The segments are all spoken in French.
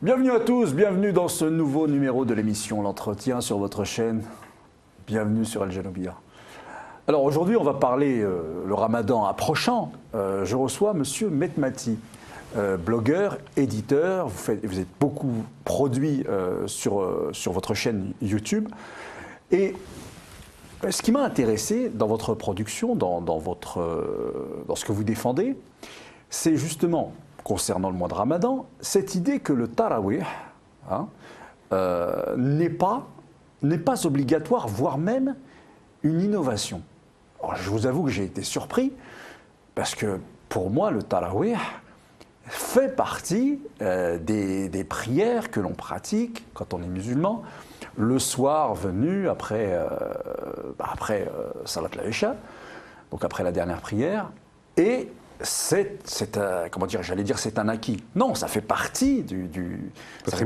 Bienvenue à tous, bienvenue dans ce nouveau numéro de l'émission L'Entretien sur votre chaîne. Bienvenue sur Al Janoubia. Alors aujourd'hui, on va parler le ramadan approchant. Je reçois Monsieur Metmati, blogueur, éditeur. Vous êtes beaucoup produit sur votre chaîne YouTube. Et ce qui m'a intéressé dans votre production, dans ce que vous défendez, c'est justement, concernant le mois de Ramadan, cette idée que le tarawih n'est pas obligatoire, voire même une innovation. Alors, je vous avoue que j'ai été surpris, parce que pour moi, le tarawih fait partie des prières que l'on pratique quand on est musulman, le soir venu après Salat al-Isha, donc après la dernière prière, et c'est un acquis. Non, ça fait partie de notre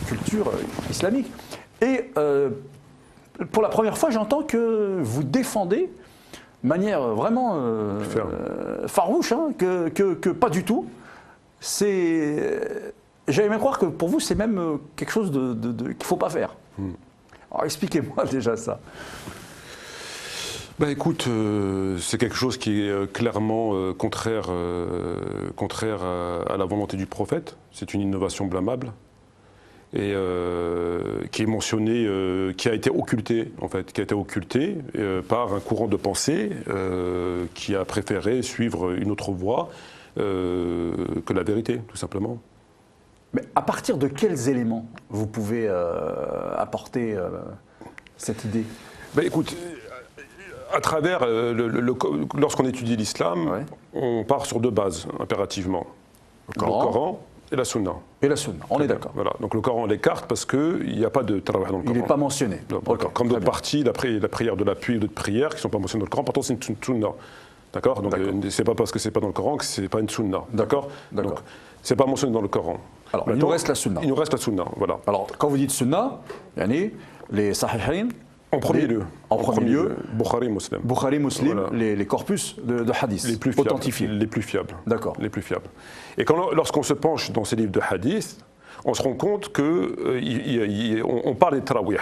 culture islamique. Et pour la première fois, j'entends que vous défendez de manière vraiment farouche, que pas du tout. J'allais même croire que pour vous, c'est même quelque chose qu'il ne faut pas faire. Alors expliquez-moi déjà ça. Bah écoute, c'est quelque chose qui est clairement contraire à la volonté du prophète. C'est une innovation blâmable et qui est mentionnée, qui a été occultée par un courant de pensée qui a préféré suivre une autre voie que la vérité, tout simplement. Mais à partir de quels éléments vous pouvez apporter cette idée? Bah écoute, à travers, lorsqu'on étudie l'islam, on part sur deux bases, impérativement. Le Coran et la Sunna. Et la Sunna, on est d'accord. Voilà. Donc le Coran, on l'écarte parce qu'il n'y a pas de tarawih dans le Coran. Il n'est pas mentionné. Comme d'autres parties, la prière de l'appui et d'autres prières qui ne sont pas mentionnées dans le Coran, pourtant c'est une Sunna. D'accord. Donc c'est pas parce que c'est pas dans le Coran que c'est pas une Sunna. D'accord. Donc c'est pas mentionné dans le Coran. Alors il nous reste la Sunna. Il nous reste la Sunna, voilà. Alors quand vous dites Sunna, les Sahihain. En premier lieu, Bukhari, Muslim. Bukhari, Muslim, voilà. les corpus de hadith, les plus fiables, authentifiés. Les plus fiables. D'accord. Les plus fiables. Et lorsqu'on se penche dans ces livres de hadith, on se rend compte qu'on parle des tarawih.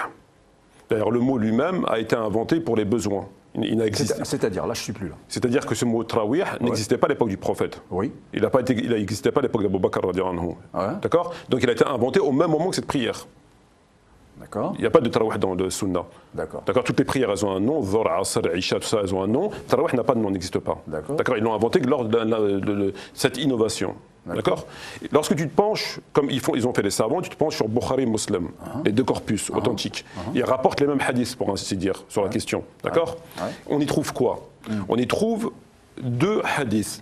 D'ailleurs, le mot lui-même a été inventé pour les besoins. Il n'a existé. C'est-à-dire, là je ne suis plus là. C'est-à-dire que ce mot tarawih n'existait pas à l'époque du prophète. Oui. Il n'existait pas à l'époque d'Abou Bakr radhiyallahu anhu. D'accord. Donc il a été inventé au même moment que cette prière. D'accord. Il n'y a pas de tarawih dans le sunna. D'accord. Toutes les prières, elles ont un nom. Dhuhr, Asr, Isha, tout ça, elles ont un nom. Tarawih n'a pas de nom, n'existe pas. D'accord. Ils l'ont inventé lors de cette innovation. D'accord. Lorsque tu te penches, comme ils ont fait les savants, tu te penches sur Bukhari, Muslim, les deux corpus authentiques. Ils rapportent les mêmes hadiths, pour ainsi dire, sur la question. D'accord. On y trouve quoi? On y trouve deux hadiths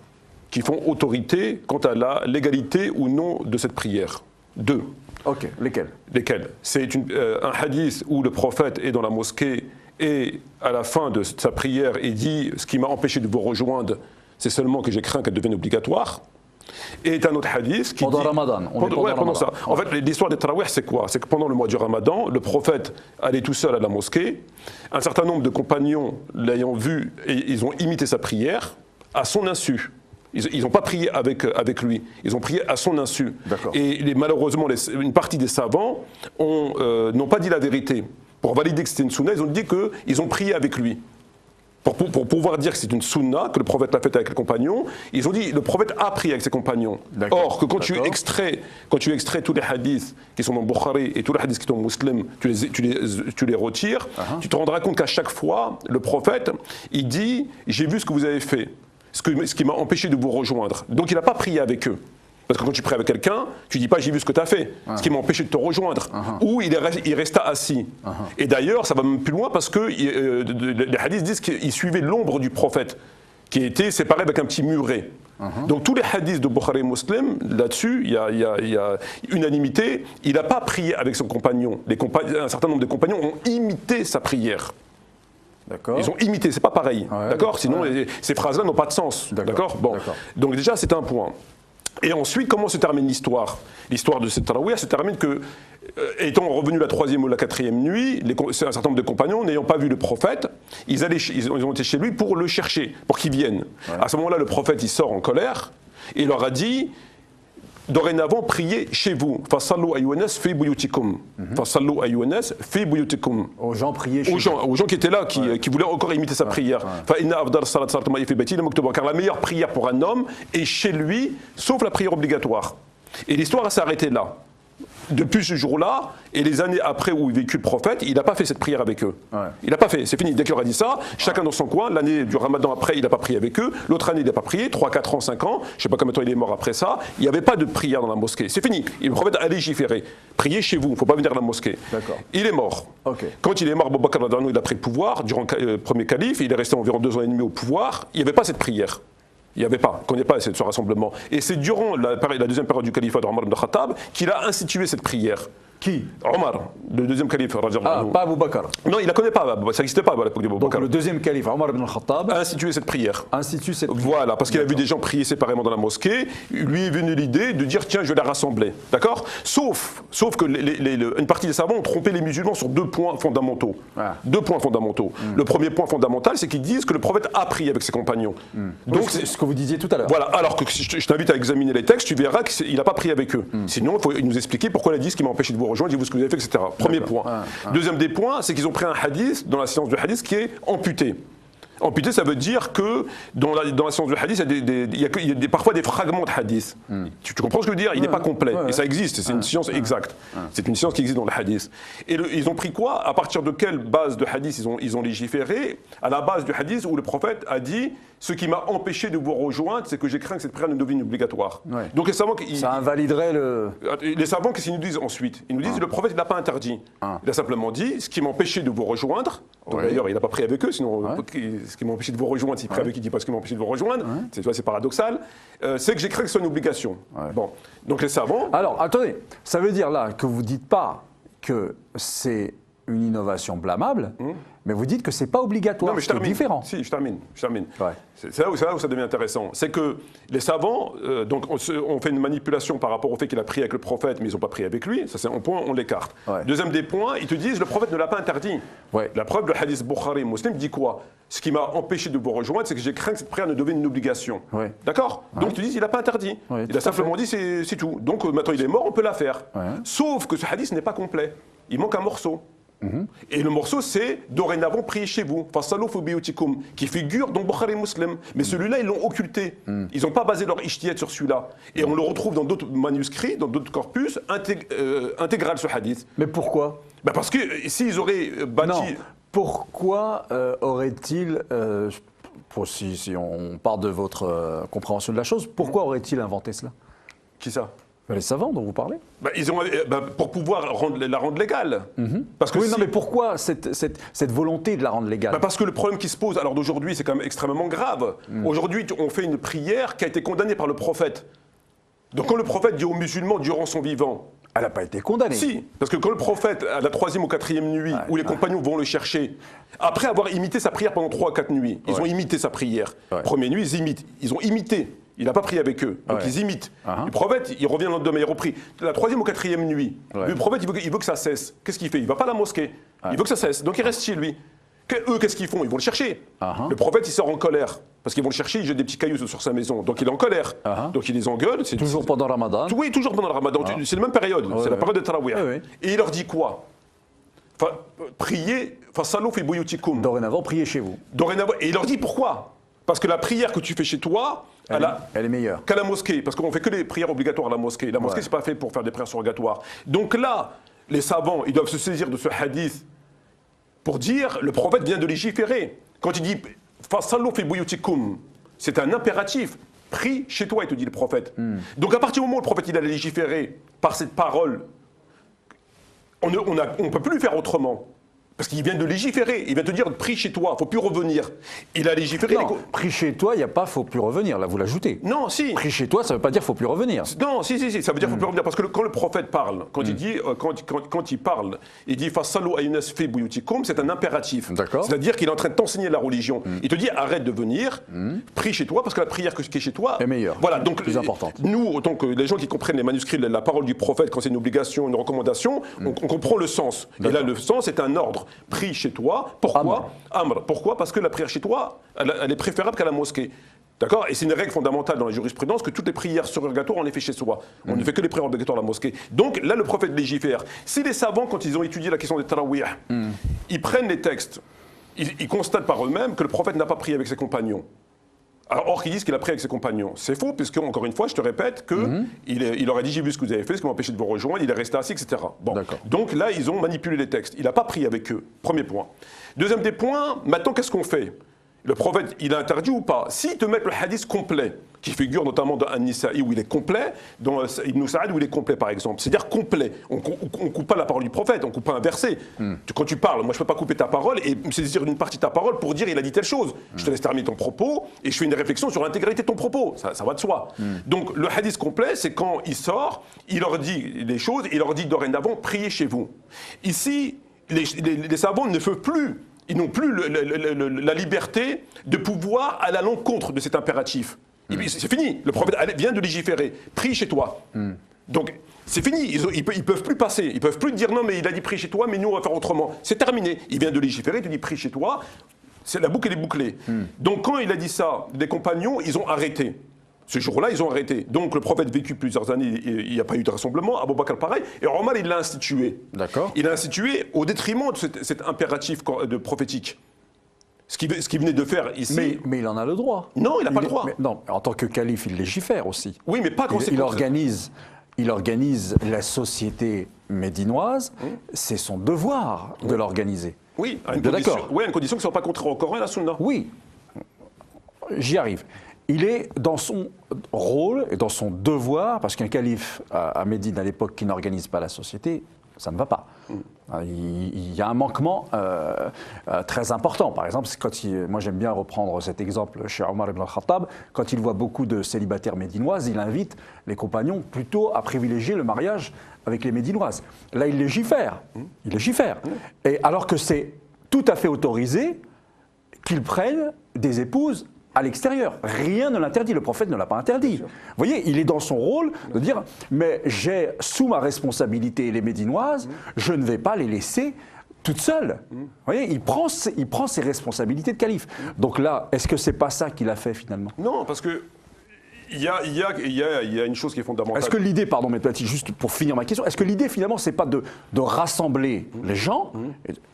qui font autorité quant à la légalité ou non de cette prière. Deux. Ok, lesquels? C'est un hadith où le prophète est dans la mosquée et à la fin de sa prière, il dit « Ce qui m'a empêché de vous rejoindre, c'est seulement que j'ai craint qu'elle devienne obligatoire ». Et un autre hadith qui pendant dit... Ramadan. Pendant ça. En fait, l'histoire des tarawih, c'est quoi? C'est que pendant le mois du Ramadan, le prophète allait tout seul à la mosquée. Un certain nombre de compagnons l'ayant vu, et ils ont imité sa prière à son insu. Ils n'ont pas prié avec lui, ils ont prié à son insu. Et malheureusement, une partie des savants n'ont pas dit la vérité. Pour valider que c'était une sunna, ils ont dit qu'ils ont prié avec lui. Pour pouvoir dire que c'est une sunna, que le prophète l'a faite avec les compagnons, ils ont dit le prophète a prié avec ses compagnons. Or, que quand tu extrais tous les hadiths qui sont dans Bukhari et tous les hadiths qui sont dans Muslim, tu les retires, tu te rendras compte qu'à chaque fois, le prophète, il dit « J'ai vu ce que vous avez fait ». Ce qui m'a empêché de vous rejoindre. Donc il n'a pas prié avec eux. Parce que quand tu pries avec quelqu'un, tu ne dis pas j'ai vu ce que tu as fait, ce qui m'a empêché de te rejoindre. Ou il resta assis. Et d'ailleurs, ça va même plus loin parce que les hadiths disent qu'il suivait l'ombre du prophète, qui était séparé avec un petit muret. Donc tous les hadiths de Bukhari et Muslim, là-dessus, il y a unanimité. Il n'a pas prié avec son compagnon. Un certain nombre de compagnons ont imité sa prière. Ils ont imité, c'est pas pareil. D'accord. Sinon, ces phrases-là n'ont pas de sens. D'accord. Bon. Donc déjà, c'est un point. Et ensuite, comment se termine l'histoire? L'histoire de cette tarawih se termine que, étant revenu la troisième ou la quatrième nuit, un certain nombre de compagnons, n'ayant pas vu le prophète, ils ont été chez lui pour le chercher, pour qu'il vienne. À ce moment-là, le prophète, il sort en colère et il leur a dit dorénavant, priez chez vous. Fasallu ayyuhannas fi buyutikum. Fasallu ayyuhannas fi buyutikum. Aux gens prier chez Aux gens qui étaient là, qui voulaient encore imiter sa prière. Fa inna afdal salat salat ma fi bayti car la meilleure prière pour un homme est chez lui, sauf la prière obligatoire. Et l'histoire s'est arrêtée là. Depuis ce jour-là, et les années après où il vécut le prophète, il n'a pas fait cette prière avec eux. Ouais. Il n'a pas fait, c'est fini. Dès qu'il leur a dit ça, chacun dans son coin, l'année du ramadan après, il n'a pas prié avec eux, l'autre année, il n'a pas prié, 3, 4 ans, 5 ans, je ne sais pas combien de temps il est mort après ça, il n'y avait pas de prière dans la mosquée. C'est fini. Et le prophète a légiféré. Priez chez vous, il ne faut pas venir à la mosquée. Il est mort. Okay. Quand il est mort, Abu Bakr il a pris le pouvoir, durant le premier calife, il est resté environ 2 ans et demi au pouvoir, il n'y avait pas cette prière. Il n'y avait pas, on ne connaît pas ce rassemblement. Et c'est durant la deuxième période du califat d'Omar ibn Khattab qu'il a institué cette prière. Qui? Omar, le deuxième calife. Ah, pas Abu Bakr. Non, il ne la connaît pas, ça n'existait pas à l'époque d'Abu Bakr. Donc le deuxième calife, Omar ibn Khattab, a institué cette prière. Voilà, parce qu'il a vu des gens prier séparément dans la mosquée, lui est venue l'idée de dire tiens, je vais la rassembler. D'accord? Sauf que une partie des savants ont trompé les musulmans sur 2 points fondamentaux. Ah. 2 points fondamentaux. Le premier point fondamental, c'est qu'ils disent que le prophète a prié avec ses compagnons. Donc c'est ce que vous disiez tout à l'heure. Voilà, alors que je t'invite à examiner les textes, tu verras qu'il n'a pas prié avec eux. Sinon, il faut nous expliquer pourquoi il a dit ce qui m'a empêché de vous rejoindre, dites-vous ce que vous avez fait, etc. Premier point. Deuxième des points, c'est qu'ils ont pris un hadith, dans la science du hadith, qui est amputé. Amputé, ça veut dire que dans la science du hadith, il y a parfois des fragments de hadith. Tu comprends ce que je veux dire? Il n'est pas complet. Et ça existe, c'est une science exacte. C'est une science qui existe dans le hadith. Et ils ont pris quoi? À partir de quelle base de hadith ils ont légiféré? À la base du hadith où le prophète a dit ce qui m'a empêché de vous rejoindre, c'est que j'ai craint que cette prière ne devienne obligatoire. Ouais. Donc les savants, ça invaliderait le. Les savants, qu'est-ce qu'ils nous disent ensuite? Ils nous disent le prophète, il n'a pas interdit. Il a simplement dit ce qui m'empêchait de vous rejoindre. D'ailleurs, il n'a pas prié avec eux, sinon ce qui m'a empêché de vous rejoindre, s'il prie avec eux, il dit pas ce qui m'a empêché de vous rejoindre. C'est paradoxal. C'est que j'ai craint que ce soit une obligation. Bon, donc les savants. Alors attendez, ça veut dire là que vous ne dites pas que c'est une innovation blâmable, mais vous dites que c'est pas obligatoire. Non, mais je termine. C'est différent. Si, je termine. Ouais. C'est là où ça devient intéressant. C'est que les savants, donc on fait une manipulation par rapport au fait qu'il a prié avec le prophète, mais ils n'ont pas prié avec lui. Ça, c'est un point, on l'écarte. Ouais. Deuxième des points, ils te disent le prophète ne l'a pas interdit. Ouais. La preuve, le hadith Bukhari Muslim dit quoi? Ce qui m'a empêché de vous rejoindre, c'est que j'ai craint que cette prière ne devienne une obligation. Ouais. D'accord? Donc tu dis il n'a pas interdit. Ouais, il a simplement dit c'est tout. Donc maintenant il est mort, on peut la faire. Ouais. Sauf que ce hadith n'est pas complet. Il manque un morceau. Et le morceau, c'est dorénavant priez chez vous, fasallu fi buyutikum, qui figure dans Bukhari Muslim. Mais celui-là, ils l'ont occulté. Ils n'ont pas basé leur ijtihad sur celui-là. Et on le retrouve dans d'autres manuscrits, dans d'autres corpus, intégral ce hadith. Mais pourquoi? Parce que s'ils auraient bâti. Non. Pourquoi aurait-il, si on part de votre compréhension de la chose, pourquoi aurait-il inventé cela? Qui ça? Les savants dont vous parlez. Pour pouvoir la rendre légale. Parce que oui, non, mais pourquoi cette volonté de la rendre légale? Parce que le problème qui se pose, alors d'aujourd'hui, c'est quand même extrêmement grave. Aujourd'hui, on fait une prière qui a été condamnée par le prophète. Donc quand le prophète dit aux musulmans durant son vivant, elle n'a pas été condamnée. Si, parce que quand le prophète, à la 3e ou 4e nuit, où les compagnons vont le chercher, après avoir imité sa prière pendant 3 ou 4 nuits, ils ont imité sa prière. Première nuit, ils imitent. Ils ont imité. Il n'a pas prié avec eux. Donc ils imitent. Le prophète, il revient le lendemain, il a repris. La 3e ou 4e nuit, le prophète, il veut que ça cesse. Qu'est-ce qu'il fait? Il ne va pas à la mosquée. Il veut que ça cesse. Donc il reste chez lui. Eux, qu'est-ce qu'ils font? Ils vont le chercher. Le prophète, il sort en colère. Parce qu'ils vont le chercher, il jette des petits cailloux sur sa maison. Donc il est en colère. Donc il les engueule. Toujours pendant le Ramadan? Oui, toujours pendant le Ramadan. C'est la même période. C'est la période de Tarawih. Et il leur dit quoi? Priez, fasallu fi buyutikum. Dorénavant, priez chez vous. Dorénavant. Et il leur dit pourquoi? Parce que la prière que tu fais chez toi, elle est meilleure qu'à la mosquée. Parce qu'on ne fait que les prières obligatoires à la mosquée. La mosquée, c'est pas fait pour faire des prières surrogatoires. Donc là, les savants, ils doivent se saisir de ce hadith pour dire le prophète vient de légiférer. Quand il dit fasallu fi buyutikum, c'est un impératif. Prie chez toi, il te dit le prophète. Donc à partir du moment où le prophète il a légiféré par cette parole, on ne peut plus le faire autrement. Parce qu'il vient de légiférer, il vient te dire prie chez toi, il ne faut plus revenir. Il a légiféré. Non, prie chez toi, il n'y a pas faut plus revenir, là vous l'ajoutez. Non, si. Prie chez toi, ça ne veut pas dire faut plus revenir. Non, si, ça veut dire faut plus revenir. Parce que quand le prophète parle, quand il dit, quand il parle, il dit fasallu ayyunas fi buyutikum, c'est un impératif. C'est-à-dire qu'il est en train de t'enseigner la religion. Il te dit arrête de venir, prie chez toi, parce que la prière qui est chez toi est meilleure. Voilà, donc plus importante. Nous, autant que les gens qui comprennent les manuscrits, la parole du prophète, quand c'est une obligation, une recommandation, on comprend le sens. Et là, le sens est un ordre. Prie chez toi. Pourquoi? Amr. Pourquoi? Parce que la prière chez toi, elle est préférable qu'à la mosquée. D'accord? Et c'est une règle fondamentale dans la jurisprudence que toutes les prières surrogatoires, on les fait chez soi. On ne fait que les prières obligatoires à la mosquée. Donc là, le prophète légifère. Si les savants, quand ils ont étudié la question des tarawih, ils prennent les textes, ils constatent par eux-mêmes que le prophète n'a pas prié avec ses compagnons. Alors, or, qu'ils disent qu'il a prié avec ses compagnons. C'est faux, puisque, encore une fois, je te répète qu'il aurait dit j'ai vu ce que vous avez fait, ce qui m'a empêché de vous rejoindre, il est resté assis, etc. Bon. Donc là, ils ont manipulé les textes. Il n'a pas prié avec eux. Premier point. Deuxième des points, maintenant, qu'est-ce qu'on fait? Le prophète, il a interdit ou pas? S'ils te mettent le hadith complet, qui figure notamment dans An-Nisa'i où il est complet, dans Ibn Sa'ad où il est complet par exemple, c'est-à-dire complet. On ne coupe pas la parole du prophète, on ne coupe pas un verset. Quand tu parles, moi je ne peux pas couper ta parole et me saisir une partie de ta parole pour dire il a dit telle chose. Je te laisse terminer ton propos et je fais une réflexion sur l'intégralité de ton propos. Ça va de soi. Donc le hadith complet, c'est quand il sort, il leur dit les choses, il leur dit dorénavant, priez chez vous. Ici, les savants ne peuvent plus. Ils n'ont plus la liberté de pouvoir aller à l'encontre de cet impératif. C'est fini. Le prophète vient de légiférer. Prie chez toi. Donc, c'est fini. Ils ne peuvent plus passer. Ils ne peuvent plus dire non, mais il a dit prie chez toi, mais nous, on va faire autrement. C'est terminé. Il vient de légiférer, il te dit prie chez toi. La boucle, elle est bouclée. Donc, quand il a dit ça, les compagnons, ils ont arrêté. Ce jour-là, ils ont arrêté. Donc, le prophète vécu plusieurs années, il n'y a pas eu de rassemblement. Abou Bakr, pareil. Et Omar, il l'a institué. D'accord. Il l'a institué au détriment de cet impératif de prophétique. Ce qu'il venait de faire ici. Mais il en a le droit. Non, il n'a pas le droit. Non, en tant que calife, il légifère aussi. Oui, mais pas quand c'est il organise la société médinoise. C'est son devoir de l'organiser. Oui, à une condition que ce ne soit pas contraire au Coran et à la Sunna. Oui, j'y arrive. Il est dans son rôle et dans son devoir, parce qu'un calife à Médine à l'époque qui n'organise pas la société, ça ne va pas. Il y a un manquement très important. Par exemple, moi j'aime bien reprendre cet exemple chez Omar ibn al-Khattab, quand il voit beaucoup de célibataires médinoises, il invite les compagnons plutôt à privilégier le mariage avec les médinoises. Là, il légifère. Il légifère. Et alors que c'est tout à fait autorisé qu'ils prennent des épouses à l'extérieur. Rien ne l'interdit, le prophète ne l'a pas interdit. Vous voyez, il est dans son rôle de dire « mais j'ai sous ma responsabilité les Médinoises, je ne vais pas les laisser toutes seules ». Vous voyez, il prend ses responsabilités de calife. Donc là, est-ce que c'est pas ça qu'il a fait finalement? Non, parce que il y a une chose qui est fondamentale. Est-ce que l'idée, pardon, mais juste pour finir ma question, est-ce que l'idée finalement, c'est pas de rassembler les gens,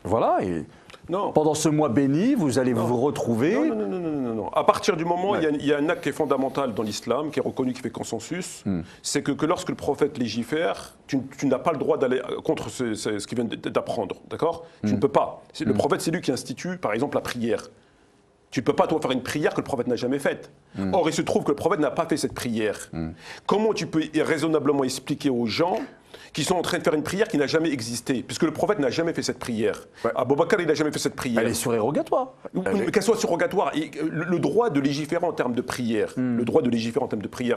voilà, et non. Pendant ce mois béni, vous allez vous retrouver. Non. À partir du moment où il y a un acte qui est fondamental dans l'islam, qui est reconnu, qui fait consensus, c'est que lorsque le prophète légifère, tu n'as pas le droit d'aller contre ce qu'il vient d'apprendre. D'accord? Tu ne peux pas. Le prophète, c'est lui qui institue, par exemple, la prière. Tu ne peux pas, toi, faire une prière que le prophète n'a jamais faite. Or, il se trouve que le prophète n'a pas fait cette prière. Comment tu peux raisonnablement expliquer aux gens qui sont en train de faire une prière qui n'a jamais existé, puisque le prophète n'a jamais fait cette prière. Abou Bakr, il n'a jamais fait cette prière. Elle est surrogatoire. Qu'elle soit surrogatoire. Le droit de légiférer en termes de prière,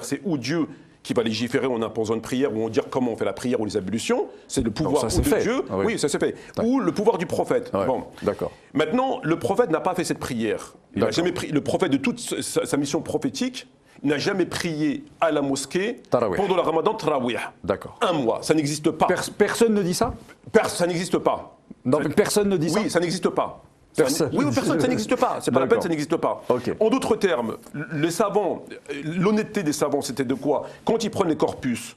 c'est où Dieu qui va légiférer en imposant une prière, ou en dire comment on fait la prière ou les ablutions, c'est le pouvoir de Dieu. Ah oui, ça s'est fait. Ou le pouvoir du prophète. Bon. D'accord. Maintenant, le prophète n'a pas fait cette prière. Le prophète de toute sa mission prophétique n'a jamais prié à la mosquée pendant le ramadan tarawih. D'accord. Un mois, ça n'existe pas. Personne ne dit ça? Ça n'existe pas. Non, mais personne ne dit ça? Oui, ça n'existe pas. Personne. Oui, personne, ça n'existe pas. C'est pas la peine, ça n'existe pas. Okay. En d'autres termes, les savants, l'honnêteté des savants, c'était de quoi? Quand ils prennent les corpus,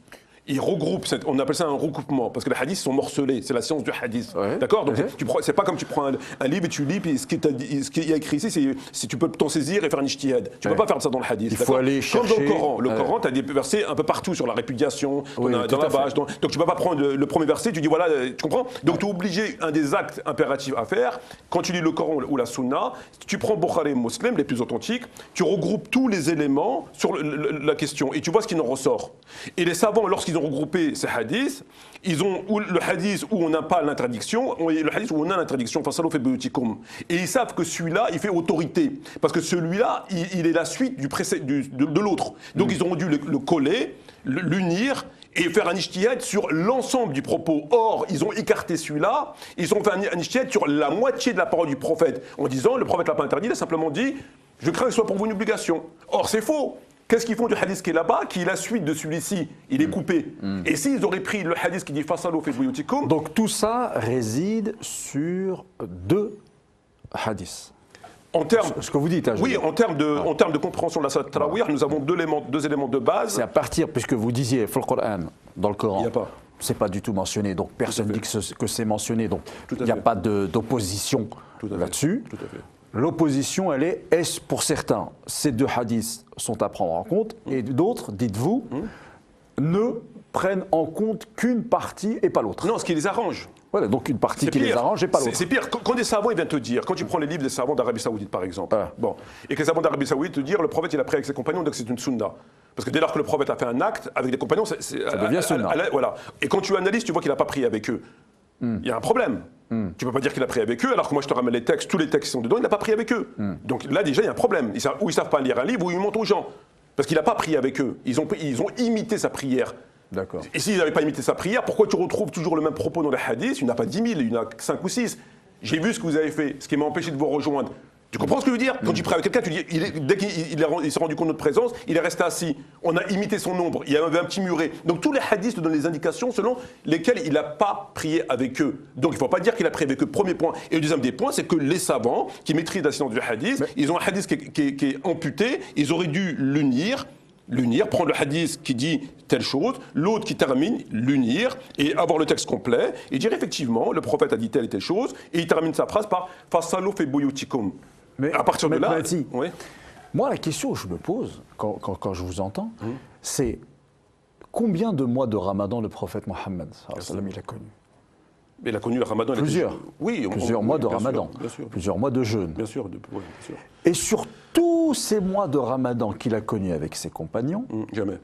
ils regroupent, on appelle ça un recoupement, parce que les hadiths sont morcelés, c'est la science du hadith. Ouais. D'accord? Donc c'est pas comme tu prends un livre et tu lis, puis ce qu'il y a écrit ici, c'est tu peux t'en saisir et faire un ijtihad. Tu peux pas faire ça dans le hadith. Il faut aller chercher. Comme dans le Coran. Le Coran, tu as des versets un peu partout sur la répudiation, dans la vache. Donc tu peux pas prendre le premier verset, tu dis voilà, tu comprends? Donc tu es obligé, un des actes impératifs à faire, quand tu lis le Coran ou la Sunna, tu prends Bukhari et Muslim, les plus authentiques, tu regroupes tous les éléments sur la question et tu vois ce qui en ressort. Et les savants, lorsqu'ils ont regroupé ces hadiths, ils ont le hadith où on n'a pas l'interdiction et le hadith où on a l'interdiction, et ils savent que celui-là, il fait autorité, parce que celui-là, il est la suite de l'autre. Donc ils ont dû le coller, l'unir et faire un ijtihad sur l'ensemble du propos. Or, ils ont écarté celui-là, ils ont fait un ijtihad sur la moitié de la parole du prophète, en disant, le prophète ne l'a pas interdit, il a simplement dit, je crains que ce soit pour vous une obligation. Or, c'est faux. Qu'est-ce qu'ils font du hadith qui est là-bas, qui est la suite de celui-ci? Il est coupé. Et s'ils auraient pris le hadith qui dit Fasalu fi buyutikum. Donc tout ça réside sur deux hadiths. En termes, ce que vous dites. Hein, oui, en termes de compréhension de la salat tarawih, nous avons deux éléments de base. C'est à partir, puisque vous disiez, dans le Coran, Il n'y a pas. c'est pas du tout mentionné, donc personne ne dit que c'est mentionné, donc Tout à il n'y a fait. pas d'opposition Tout à fait. là-dessus. Tout à fait. L'opposition, elle est pour certains, ces deux hadiths sont à prendre en compte, et d'autres, dites-vous, ne prennent en compte qu'une partie et pas l'autre. Non, ce qui les arrange. Voilà, donc une partie C'est qui les pire. arrange et pas l'autre. C'est pire. Quand des savants ils viennent te dire, quand tu prends les livres des savants d'Arabie Saoudite par exemple, Ah. bon, et que les savants d'Arabie Saoudite te disent le prophète il a pris avec ses compagnons, donc c'est une sunna. Parce que dès lors que le prophète a fait un acte avec des compagnons, ça devient sunna. Voilà. Et quand tu analyses, tu vois qu'il n'a pas pris avec eux. Il y a un problème. Tu ne peux pas dire qu'il a pris avec eux, alors que moi je te ramène les textes, tous les textes qui sont dedans, il n'a pas pris avec eux. Donc là déjà il y a un problème. Ou ils ne savent pas lire un livre, ou ils montent aux gens. Parce qu'il n'a pas prié avec eux. Ils ont imité sa prière. D'accord. Et s'ils n'avaient pas imité sa prière, pourquoi tu retrouves toujours le même propos dans les hadiths? Il n'y en a pas 10 000, il y en a 5 ou 6. J'ai vu ce que vous avez fait, ce qui m'a empêché de vous rejoindre. Tu comprends ce que je veux dire? Quand tu pries avec quelqu'un, tu dis, dès qu'il s'est rendu compte de notre présence, il est resté assis. On a imité son ombre, il y avait un petit muret. Donc tous les hadiths te donnent les indications selon lesquelles il n'a pas prié avec eux. Donc il ne faut pas dire qu'il a prié avec eux, premier point. Et le deuxième des points, c'est que les savants qui maîtrisent la science du hadith, ils ont un hadith qui est amputé, ils auraient dû l'unir, prendre le hadith qui dit telle chose, l'autre qui termine, l'unir, et avoir le texte complet, et dire effectivement, le prophète a dit telle et telle chose, et il termine sa phrase par « Fasalou fi buyutikum ». Mais À partir de là... Mehdi, oui. moi la question que je me pose quand je vous entends, c'est combien de mois de Ramadan le prophète Mohammed il a connu? Mais il a connu le ramadan. Plusieurs. Oui, Plusieurs mois de bien sûr, Ramadan. bien sûr. Plusieurs mois de jeûne. Bien sûr, bien sûr. Et sur tous ces mois de Ramadan qu'il a connus avec ses compagnons, Jamais.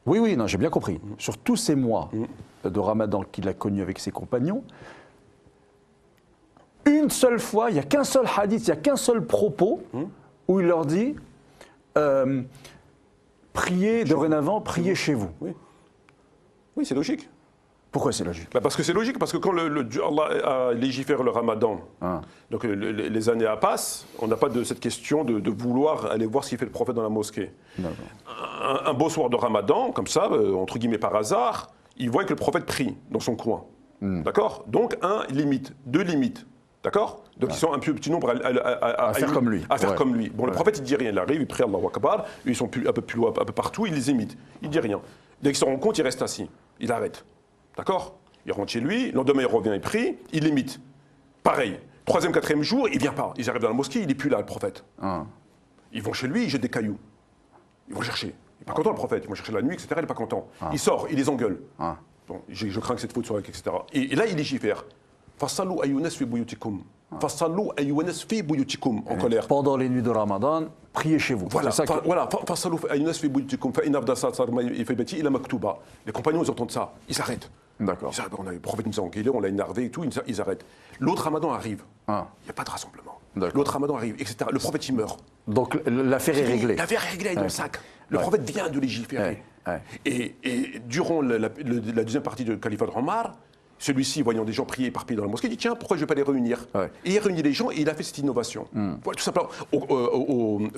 oui, non, j'ai bien compris. Sur tous ces mois de Ramadan qu'il a connus avec ses compagnons, une seule fois, il n'y a qu'un seul hadith, il n'y a qu'un seul propos où il leur dit priez dorénavant, priez chez vous. Oui, c'est logique. Pourquoi c'est logique? Parce que c'est logique, parce que quand Allah a légiféré le ramadan, donc les années passent, on n'a pas de cette question de vouloir aller voir ce qu'il fait le prophète dans la mosquée. Un beau soir de ramadan, comme ça, entre guillemets par hasard, il voit que le prophète prie dans son coin. D'accord? Donc, limite, 2 limites. D'accord? Donc, ils sont un petit nombre à faire comme lui. À faire Ouais. comme lui. Bon, le prophète, il dit rien. Il arrive, il prie Allahu Akbar. Ils sont un peu plus loin, un peu partout, il les imite. Il dit rien. Dès qu'il se rend compte, il reste assis. Il arrête. D'accord? Il rentre chez lui. Le lendemain, il revient, il prie. Il imite. Pareil. 3e, 4e jour, il vient pas. Ils arrivent dans la mosquée, il n'est plus là, le prophète. Ils vont chez lui, ils jettent des cailloux. Ils vont chercher. Il n'est pas content, le prophète. Ils vont chercher la nuit, etc. Il n'est pas content. Il sort, il les engueule. Bon, je crains que cette faute soit avec, etc. Et là, il légifère. Fasallu ayyunas fi buyutikum. Fasallu ayyunas fi buyutikum, en colère. Pendant les nuits de Ramadan, priez chez vous. Voilà, C'est ça que- fasallu ayyunas fi buyutikum, fa in afdal salat fi baiti ila maktuba. Les compagnons, ils entendent ça, ils s'arrêtent. D'accord. Ils s'arrêtent. Le prophète nous a engueulés, on l'a énervé et tout, ils arrêtent. L'autre ramadan arrive. Il n'y a pas de rassemblement. D'accord. L'autre ramadan arrive, etc. Le prophète, il meurt. Donc l'affaire est réglée. L'affaire est réglée dans le sac. Le prophète vient de légiférer. Et durant la deuxième partie du califat de Omar, celui-ci, voyant des gens prier éparpillés dans la mosquée, il dit tiens, pourquoi je ne vais pas les réunir? Et il réunit les gens et il a fait cette innovation. Voilà, tout simplement.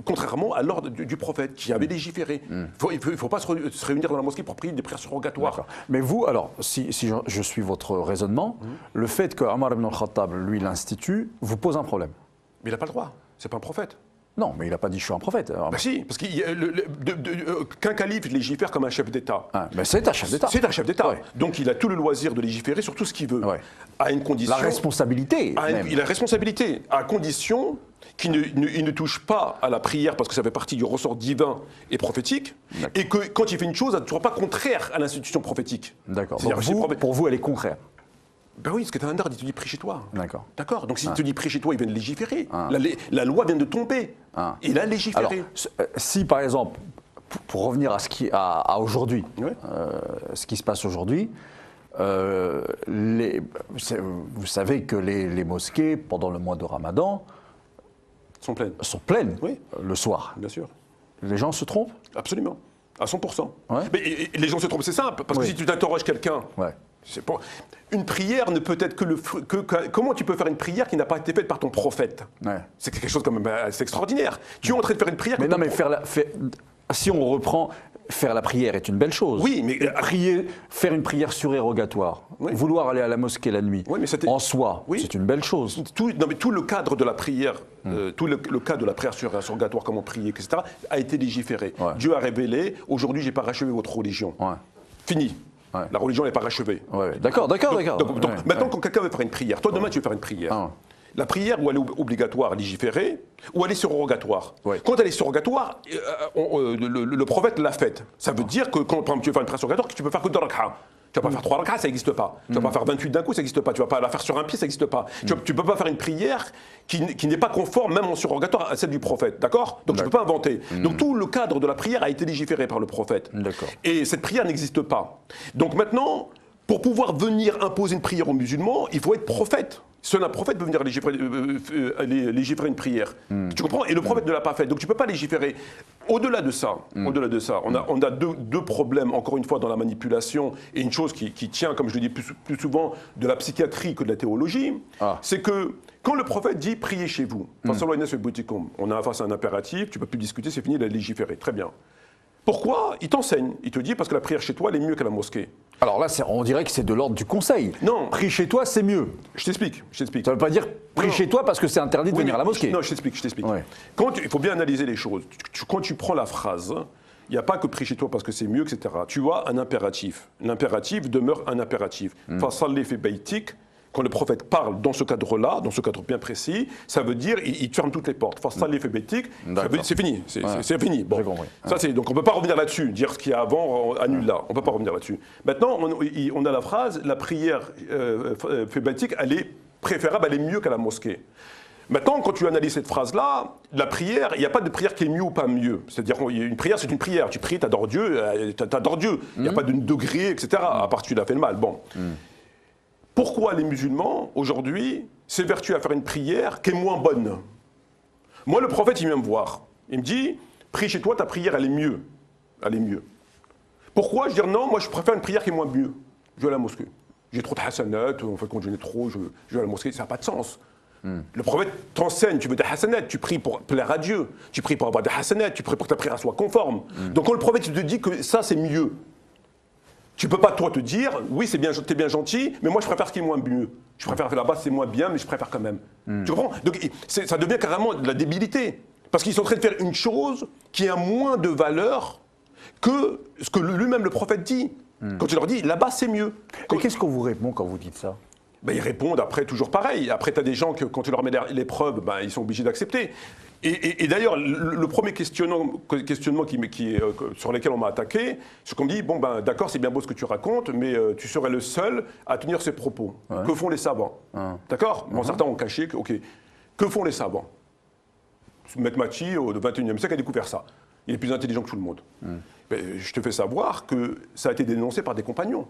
Contrairement à l'ordre du prophète qui avait légiféré. Il ne faut pas se réunir dans la mosquée pour prier des prières surrogatoires. D'accord. Mais vous, alors, si je suis votre raisonnement, le fait que Omar ibn al-Khattab, lui, l'institue, vous pose un problème. Mais il n'a pas le droit. C'est pas un prophète. Non, mais il n'a pas dit je suis un prophète. Bah si, parce qu'un calife légifère comme un chef d'État. Mais c'est un chef d'État. C'est un chef d'État. Ouais. Donc il a tout le loisir de légiférer sur tout ce qu'il veut. À une condition. La responsabilité. Même. Il a responsabilité, à condition qu'il ne touche pas à la prière parce que ça fait partie du ressort divin et prophétique, et que quand il fait une chose, elle ne soit pas contraire à l'institution prophétique. D'accord. C'est-à-dire, Donc pour vous, elle est contraire. Ben oui, parce que tu as un ordre, il te dit prie chez toi. D'accord. D'accord. Donc s'il te dit prie chez toi, il vient de légiférer. La loi vient de tomber. Il a légiféré. Alors, si par exemple, pour revenir à ce qui à aujourd'hui, ce qui se passe aujourd'hui, vous savez que les mosquées, pendant le mois de Ramadan, sont pleines. Le soir. Bien sûr. Les gens se trompent? Absolument. À 100%. Ouais. Mais les gens se trompent, c'est simple. Parce que si tu t'interroges quelqu'un, une prière ne peut être comment tu peux faire une prière qui n'a pas été faite par ton prophète? C'est quelque chose quand même assez extraordinaire. Tu es en train de faire une prière. Mais non, mais si on reprend, faire la prière est une belle chose. Oui, mais faire une prière surérogatoire, vouloir aller à la mosquée la nuit, en soi, c'est une belle chose. Tout le cadre de la prière, tout le cadre de la prière surrogatoire, comment prier, etc., a été légiféré. Dieu a révélé, aujourd'hui, j'ai parachevé votre religion. Fini. La religion n'est pas parachevée. D'accord. Donc, maintenant, quand quelqu'un veut faire une prière, toi demain tu veux faire une prière. La prière, où elle est obligatoire, légiférée, ou elle est surrogatoire. Quand elle est surrogatoire, le prophète l'a faite. Ça veut dire que quand par exemple, tu veux faire une prière surrogatoire, tu peux faire que 2 rak'ah. Tu ne vas pas faire 3 rak'ah, ça n'existe pas. Tu ne vas pas faire 28 d'un coup, ça n'existe pas. Tu ne vas pas la faire sur un pied, ça n'existe pas. Tu ne peux pas faire une prière qui n'est pas conforme, même en surrogatoire, à celle du prophète. D'accord? Donc tu ne peux pas inventer. Donc tout le cadre de la prière a été légiféré par le prophète. Et cette prière n'existe pas. Donc maintenant, pour pouvoir venir imposer une prière aux musulmans, il faut être prophète. Seul un prophète peut venir légiférer une prière. Tu comprends? Et le prophète ne l'a pas fait. Donc tu ne peux pas légiférer. Au-delà de ça, on a deux problèmes, encore une fois, dans la manipulation, et une chose qui tient, comme je le dis plus souvent, de la psychiatrie que de la théologie, c'est que quand le prophète dit « priez chez vous », on a face à un impératif, tu ne peux plus discuter, c'est fini, il a légiféré. Très bien. Pourquoi? Il t'enseigne. Il te dit parce que la prière chez toi, elle est mieux qu'à la mosquée. Alors là, on dirait que c'est de l'ordre du conseil. Non. Prie chez toi, c'est mieux. Je t'explique. Ça ne veut pas dire prie chez toi parce que c'est interdit de venir à la mosquée. Non, je t'explique. Il faut bien analyser les choses. Quand tu prends la phrase, il n'y a pas que prie chez toi parce que c'est mieux, etc. Tu as un impératif. L'impératif demeure un impératif. Fasalli fi baytik. Quand le prophète parle dans ce cadre-là, dans ce cadre bien précis, ça veut dire il ferme toutes les portes. Fasalli fi baytik, c'est fini. C'est fini. Bon. Donc on ne peut pas revenir là-dessus, dire ce qu'il y a avant, annule là. On ne peut pas revenir là-dessus. Maintenant, on a la phrase, la prière fi baytik, elle est préférable, elle est mieux qu'à la mosquée. Maintenant, quand tu analyses cette phrase-là, la prière, il n'y a pas de prière qui est mieux ou pas mieux. C'est-à-dire qu'une prière, c'est une prière. Tu pries, tu adores Dieu, Il n'y a pas de degré, etc. À part que tu l'as fait le mal. Bon. Pourquoi les musulmans, aujourd'hui, s'évertuent à faire une prière qui est moins bonne? Moi, le prophète, il vient me voir. Il me dit, prie chez toi, ta prière, elle est mieux. Elle est mieux. Pourquoi? Je dis non, moi, je préfère une prière qui est moins mieux. Je vais à la mosquée. J'ai trop de hasanat, en fait, quand j'en ai trop, je vais à la mosquée. Ça n'a pas de sens. Le prophète t'enseigne, tu veux des hasanat, tu pries pour plaire à Dieu, tu pries pour avoir des hasanat, tu pries pour que ta prière soit conforme. Donc quand le prophète te dit que ça, c'est mieux, tu ne peux pas, toi, te dire, oui, t'es bien gentil, mais moi, je préfère ce qui est moins mieux. Je préfère faire là-bas, c'est moins bien, mais je préfère quand même. Tu comprends? Donc, ça devient carrément de la débilité. Parce qu'ils sont en train de faire une chose qui a moins de valeur que ce que lui-même, le prophète, dit. Quand il leur dit, là-bas, c'est mieux. Mais qu'est-ce qu'on vous répond quand vous dites ça? Ben, ils répondent après toujours pareil. Après, tu as des gens que quand tu leur mets l'épreuve, ben, ils sont obligés d'accepter. Et d'ailleurs, le premier questionnement sur lequel on m'a attaqué, c'est qu'on me dit, bon, ben, d'accord, c'est bien beau ce que tu racontes, mais tu serais le seul à tenir ces propos. Que font les savants? D'accord? Bon, certains ont caché, ok. Que font les savants? Maître Machi, au XXIe siècle, a découvert ça. Il est plus intelligent que tout le monde. Ben, je te fais savoir que ça a été dénoncé par des compagnons.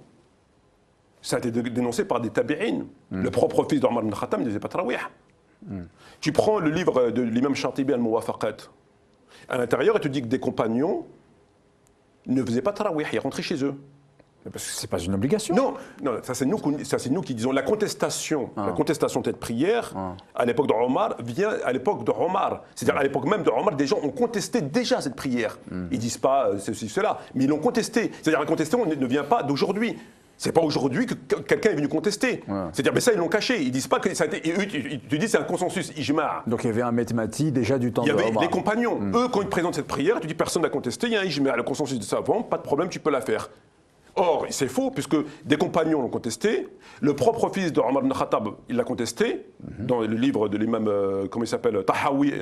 Ça a été dénoncé par des tabi'in. Le propre fils d'Omar ibn Khattab ne disait pas tarawih. Tu prends le livre de l'imam Shatibi al-Muwafaqat. À l'intérieur, il te dit que des compagnons ne faisaient pas tarawih, ils rentraient chez eux. Parce que ce n'est pas une obligation. Non, ça c'est nous qui disons. La contestation de cette prière, à l'époque d'Omar, vient à l'époque d'Omar. C'est-à-dire à l'époque même d'Omar, des gens ont contesté déjà cette prière. Ils ne disent pas ceci, cela, mais ils l'ont contesté. C'est-à-dire la contestation ne vient pas d'aujourd'hui. C'est pas aujourd'hui que quelqu'un est venu contester. C'est-à-dire, mais ça, ils l'ont caché. Ils disent pas que ça a été. Ils te disent c'est un consensus, ijma'. Donc il y avait un Metmati déjà du temps de Omar. Il y avait les compagnons. Eux, quand ils présentent cette prière, tu dis personne n'a contesté, il y a un ijma', le consensus de savants, pas de problème, tu peux la faire. Or, c'est faux, puisque des compagnons l'ont contesté. Le propre fils de Omar ibn Khattab, il l'a contesté, dans le livre de l'imam, comment il s'appelle, Tahawi,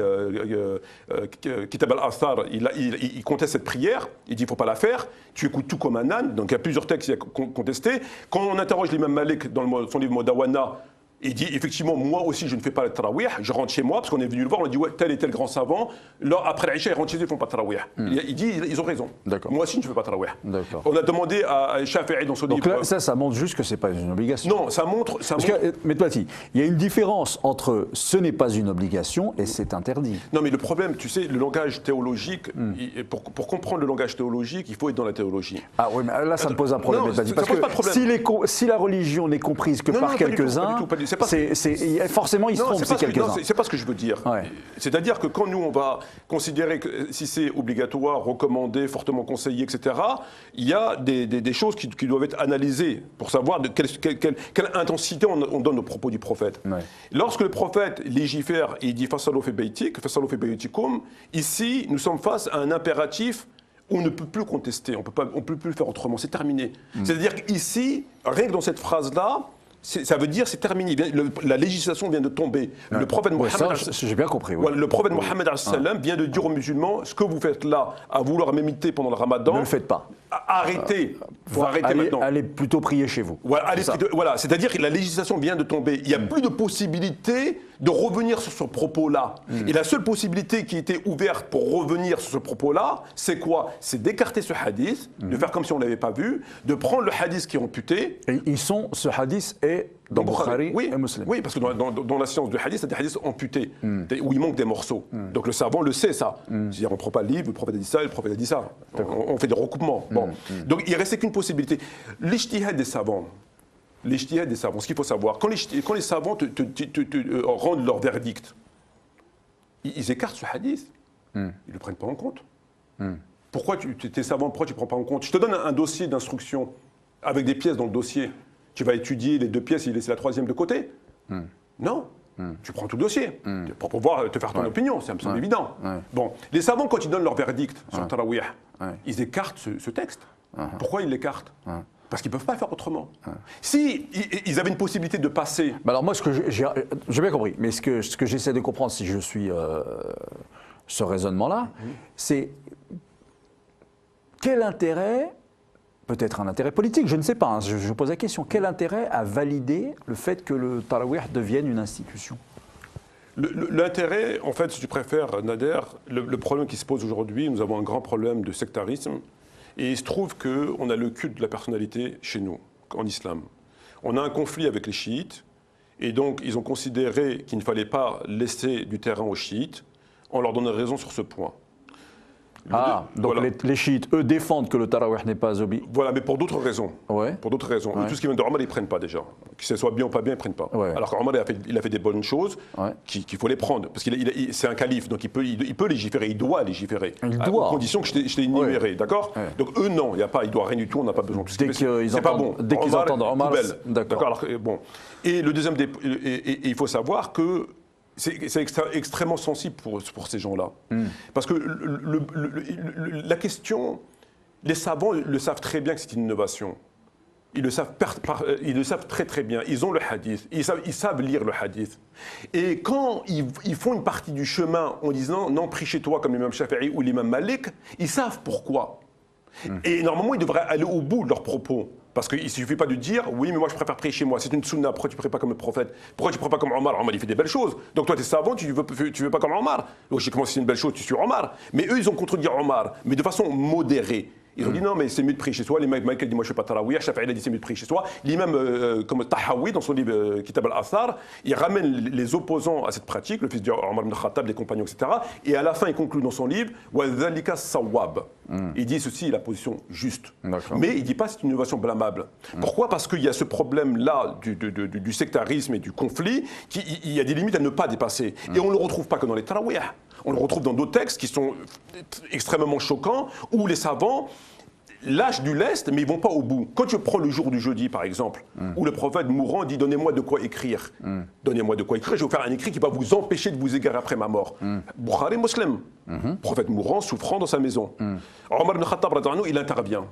Kitab al-Athar, il conteste cette prière, il dit il ne faut pas la faire, tu écoutes tout comme un âne, donc il y a plusieurs textes qui ont contesté. Quand on interroge l'imam Malik dans son livre Modawana, il dit effectivement, moi aussi je ne fais pas le tarawih, je rentre chez moi, parce qu'on est venu le voir, on a dit ouais, tel et tel grand savant, là, après l'Aïcha, ils rentrent chez eux, ils ne font pas de tarawih. Il dit ils ont raison. Moi aussi je ne fais pas de tarawih. On a demandé à Shafi'i dans son livre. Donc là, ça montre juste que ce n'est pas une obligation. Non, ça montre. Mais Plati, il y a une différence entre ce n'est pas une obligation et c'est interdit. Non, mais le problème, tu sais, le langage théologique, pour comprendre le langage théologique, il faut être dans la théologie. Ah oui, mais là ça me pose un problème, Plati, parce que si la religion n'est comprise que par quelques-uns. c'est pas forcément, ils se trompent, c'est quelques-uns. C'est pas ce que je veux dire. Ouais. C'est-à-dire que quand nous, on va considérer que si c'est obligatoire, recommandé, fortement conseillé, etc., il y a des choses qui doivent être analysées pour savoir de quelle intensité on donne aux propos du prophète. Ouais. Lorsque le prophète légifère et il dit « Fasalou fi baytik, fasalou fi baytikum », ici, nous sommes face à un impératif on ne peut plus contester, on ne peut plus le faire autrement, c'est terminé. C'est-à-dire qu'ici, rien que dans cette phrase-là, ça veut dire c'est terminé. La législation vient de tomber. Ouais. Le prophète Mohammed, j'ai bien compris. Ouais. le prophète Mohammed vient de dire aux musulmans ce que vous faites là, à vouloir m'imiter pendant le Ramadan. Ne le faites pas. Arrêtez. Faut arrêter maintenant. Allez plutôt prier chez vous. Voilà, c'est-à-dire que la législation vient de tomber. Il n'y a plus de possibilité de revenir sur ce propos-là. Et la seule possibilité qui était ouverte pour revenir sur ce propos-là, c'est quoi? C'est d'écarter ce hadith, de faire comme si on ne l'avait pas vu, de prendre le hadith qui est amputé. Et ce hadith est dans Bukhari et Muslim. Oui, parce que dans la science du hadith, c'est des hadiths amputés, où il manque des morceaux. Donc le savant le sait, ça. C'est-à-dire, on ne prend pas le livre, le prophète a dit ça, le prophète a dit ça. On fait des recoupements. Bon. Donc il ne restait qu'une possibilité. L'ijtihad des savants. Ce qu'il faut savoir, quand les savants rendent leur verdict, ils écartent ce hadith. Ils ne le prennent pas en compte. Pourquoi tes savants, pourquoi tu ne prends pas en compte? Je te donne un dossier d'instruction avec des pièces dans le dossier. Tu vas étudier les deux pièces et laisser la troisième de côté? Non. Tu prends tout le dossier pour pouvoir te faire ton opinion, c'est absolument évident. Bon, les savants, quand ils donnent leur verdict sur Tarawih, ils écartent ce texte. Pourquoi ils l'écartent? Parce qu'ils ne peuvent pas faire autrement. Si ils avaient une possibilité de passer... Alors moi, j'ai bien compris, mais ce que j'essaie de comprendre, si je suis ce raisonnement-là, c'est quel intérêt, peut-être un intérêt politique, je ne sais pas, je pose la question, quel intérêt à valider le fait que le Tarawih devienne une institution? L'intérêt, en fait, si tu préfères, Nader, le problème qui se pose aujourd'hui, nous avons un grand problème de sectarisme. Et il se trouve qu'on a le culte de la personnalité chez nous, en islam. On a un conflit avec les chiites, et donc ils ont considéré qu'il ne fallait pas laisser du terrain aux chiites, on leur donnait raison sur ce point. Donc voilà. Les chiites, eux, défendent que le Tarawih n'est pas obligatoire. Voilà, mais pour d'autres raisons. Ouais. Pour d'autres raisons. Ouais. Tout ce qui vient de Omar, ils ne prennent pas déjà. Que ce soit bien ou pas bien, ils ne prennent pas. Ouais. Alors qu'Omar, il a fait des bonnes choses qu'il faut les prendre. Parce qu'il c'est un calife, donc il peut légiférer, il doit légiférer. À condition que je t'ai énuméré, d'accord? D'accord. Donc eux, non, il n'y a pas, il ne doit rien du tout, on n'a pas besoin. Dès qu'ils entendent Omar, d'accord. Bon. Et le deuxième, il faut savoir que c'est extrêmement sensible pour ces gens-là. Parce que la question, les savants le savent très bien que c'est une innovation. Ils le savent très très bien. Ils ont le hadith, ils savent lire le hadith. Et quand ils font une partie du chemin en disant non, prie chez toi comme l'imam Shafi'i ou l'imam Malik, ils savent pourquoi. Et normalement, ils devraient aller au bout de leurs propos. Parce qu'il ne suffit pas de dire oui, mais moi je préfère prier chez moi, c'est une sunna, pourquoi tu ne pries pas comme le prophète? Pourquoi tu ne pries pas comme Omar? Omar il fait des belles choses. Donc toi tu es savant, tu veux pas comme Omar. Donc j'ai commencé c'est une belle chose, tu suis Omar. Mais eux ils ont contredit Omar, mais de façon modérée. Ils ont dit non, mais c'est mieux de prier chez soi. L'imam Michael dit moi je ne fais pas tarawih. Shafi'i a dit c'est mieux de prier chez soi. L'imam comme Tahawi, dans son livre Kitab al-Athar, il ramène les opposants à cette pratique, le fils d'Omar ibn Khattab, des compagnons, etc. Et à la fin, il conclut dans son livre wa dhalika sawwab. Il dit ceci est la position juste. Mais il ne dit pas c'est une innovation blâmable. Pourquoi? Parce qu'il y a ce problème-là du sectarisme et du conflit, il y a des limites à ne pas dépasser. Et on ne le retrouve pas que dans les tarawih. On le retrouve dans d'autres textes qui sont extrêmement choquants, où les savants lâchent du lest, mais ils ne vont pas au bout. Quand tu prends le jour du jeudi, par exemple, où le prophète mourant dit « Donnez-moi de quoi écrire. Donnez-moi de quoi écrire, je vais vous faire un écrit qui va vous empêcher de vous égarer après ma mort. Bukhari, Muslim. Prophète mourant, souffrant dans sa maison. Omar ibn Khattab, il intervient.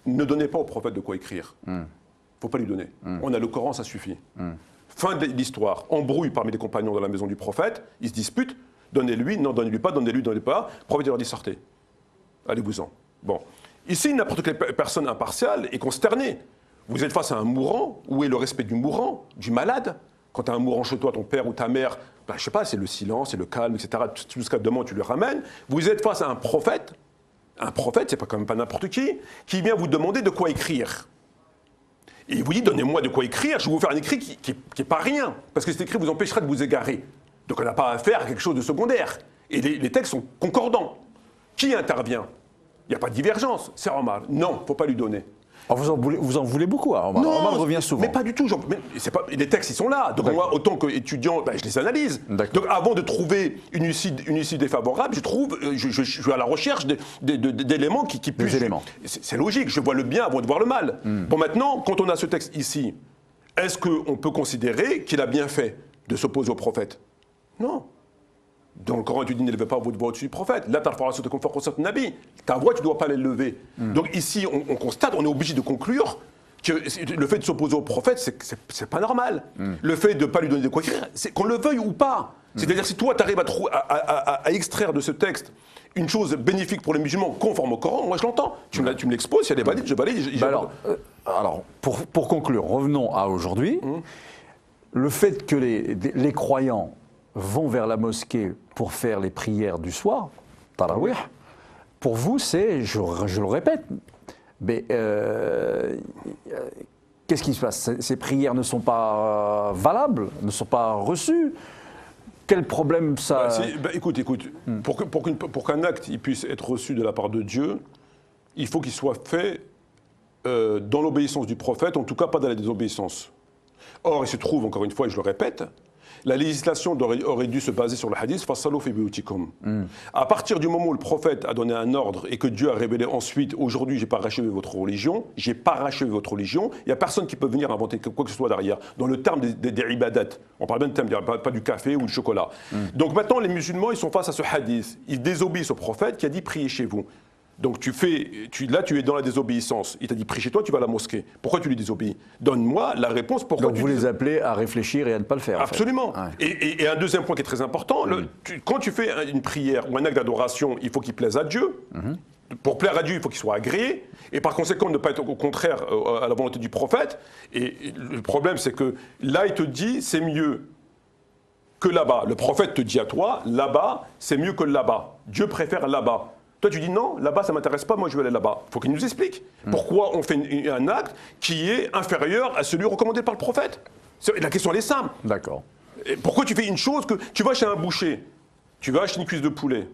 Ne donnez pas au prophète de quoi écrire. Il ne faut pas lui donner. On a le Coran, ça suffit. Fin de l'histoire. Embrouille parmi les compagnons de la maison du prophète. Ils se disputent. Donnez-lui, non, donnez-lui pas, donnez-lui, donnez-lui pas. Le prophète leur dit sortez. Allez-vous-en. Bon. Ici, n'importe quelle personne impartiale est consternée. Vous êtes face à un mourant. Où est le respect du mourant, du malade? Quand tu as un mourant chez toi, ton père ou ta mère, ben, je sais pas, c'est le silence, c'est le calme, etc. Tout ce qu'elle demande, tu le ramènes. Vous êtes face à un prophète. Un prophète, c'est pas quand même pas n'importe qui vient vous demander de quoi écrire. Et il vous dit, donnez-moi de quoi écrire, je vais vous faire un écrit qui n'est pas rien. Parce que cet écrit vous empêchera de vous égarer. Donc on n'a pas à faire quelque chose de secondaire. Et les textes sont concordants. Qui intervient? Il n'y a pas de divergence. C'est Omar. Non, il ne faut pas lui donner. Oh, vous en voulez beaucoup, hein. Omar revient souvent. Mais pas du tout. Les textes, ils sont là. Donc moi, autant qu'étudiant, je les analyse. Donc avant de trouver une issue défavorable, je suis à la recherche d'éléments qui puissent... C'est logique, je vois le bien avant de voir le mal. Bon, maintenant, quand on a ce texte ici, est-ce qu'on peut considérer qu'il a bien fait de s'opposer au prophète? Non. Dans le Coran, tu dis n'élevez pas votre voix au-dessus du prophète. Là, ta voix, tu ne dois pas l'élever. Donc ici, on constate, on est obligé de conclure que le fait de s'opposer au prophète, c'est pas normal. Le fait de ne pas lui donner de quoi écrire, c'est qu'on le veuille ou pas. C'est-à-dire si toi, tu arrives à extraire de ce texte une chose bénéfique pour les musulmans conforme au Coran, moi je l'entends. Tu me l'exposes, si elle est valide, je valide. Alors, pour conclure, revenons à aujourd'hui. Le fait que les croyants vont vers la mosquée pour faire les prières du soir, tarawih, pour vous, c'est, je le répète, mais qu'est-ce qui se passe? Ces prières ne sont pas valables, ne sont pas reçues. Quel problème ça... Écoute, pour qu'un acte il puisse être reçu de la part de Dieu, il faut qu'il soit fait dans l'obéissance du prophète, en tout cas pas dans la désobéissance. Or, il se trouve, encore une fois, et je le répète, la législation aurait dû se baser sur le hadith « Fassalu fi buyutikum ». À partir du moment où le prophète a donné un ordre et que Dieu a révélé ensuite « Aujourd'hui, je n'ai pas rachevé votre religion », il n'y a personne qui peut venir inventer quoi que ce soit derrière. Dans le terme des ibadat, on parle bien de terme, pas du café ou du chocolat. Donc maintenant, les musulmans, ils sont face à ce hadith. Ils désobéissent au prophète qui a dit « Priez chez vous ». Donc là, tu es dans la désobéissance. Il t'a dit, prie chez toi, tu vas à la mosquée. Pourquoi tu lui désobéis? Donne-moi la réponse. Pourquoi Donc vous les appelez à réfléchir et à ne pas le faire. Absolument. En fait. Et un deuxième point qui est très important, quand tu fais une prière ou un acte d'adoration, il faut qu'il plaise à Dieu. Pour plaire à Dieu, il faut qu'il soit agréé. Et par conséquent, ne pas être au contraire à la volonté du prophète. Et le problème, c'est que là, il te dit, c'est mieux que là-bas. Le prophète te dit à toi, là-bas, c'est mieux que là-bas. Dieu préfère là-bas. Toi, tu dis non, là-bas, ça ne m'intéresse pas, moi, je vais aller là-bas. Il faut qu'il nous explique pourquoi on fait un acte qui est inférieur à celui recommandé par le prophète. La question, elle est simple. D'accord. Pourquoi tu fais une chose que... Tu vas chez un boucher, tu vas acheter une cuisse de poulet.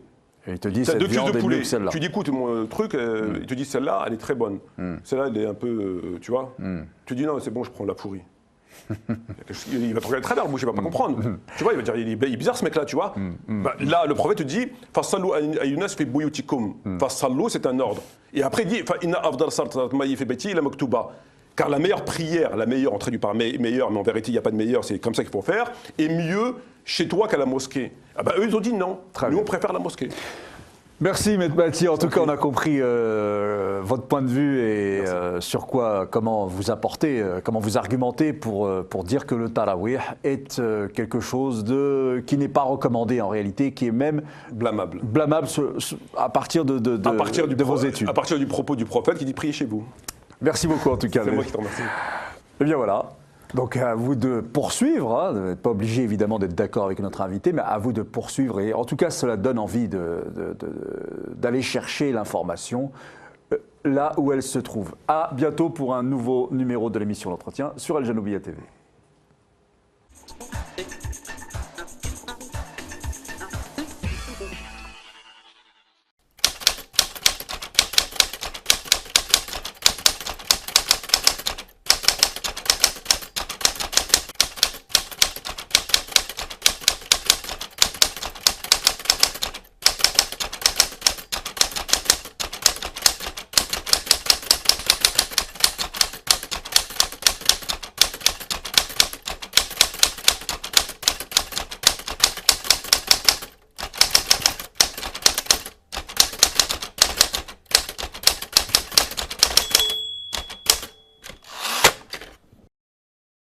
Et il te dit, cette viande est mieux que celle-là. Tu dis, écoute, mon truc, il te dit, celle-là, elle est très bonne. Celle-là, elle est un peu, tu vois. Tu dis, non, c'est bon, je prends la pourrie. Il va te regarder très bien, le boucher, il ne va pas comprendre. Tu vois, il va dire, il est bizarre ce mec-là, tu vois. Là, le prophète te dit, Fassallu ayunas fi buyutikum. Fassallu, c'est un ordre. Et après, il dit, Inna afdal salat ma'i fi baiti ila maktuba. Car la meilleure prière, la meilleure, en traduit par meilleure, mais en vérité, il n'y a pas de meilleure, c'est comme ça qu'il faut faire, est mieux chez toi qu'à la mosquée. Eux, ils ont dit non. Nous, on préfère la mosquée. Merci, Maître Bati. En tout cas, on a compris votre point de vue et sur quoi, comment vous apportez, comment vous argumentez pour dire que le tarawih est quelque chose qui n'est pas recommandé en réalité, qui est même blâmable. Blâmable à partir de vos études. À partir du propos du prophète qui dit priez chez vous. Merci beaucoup en tout cas. C'est moi qui te remercie. Eh bien voilà. Donc à vous de poursuivre, hein, vous n'êtes pas obligé évidemment d'être d'accord avec notre invité, mais à vous de poursuivre. Et en tout cas, cela donne envie d'aller chercher l'information là où elle se trouve. À bientôt pour un nouveau numéro de l'émission L'Entretien sur Al Janoubia TV.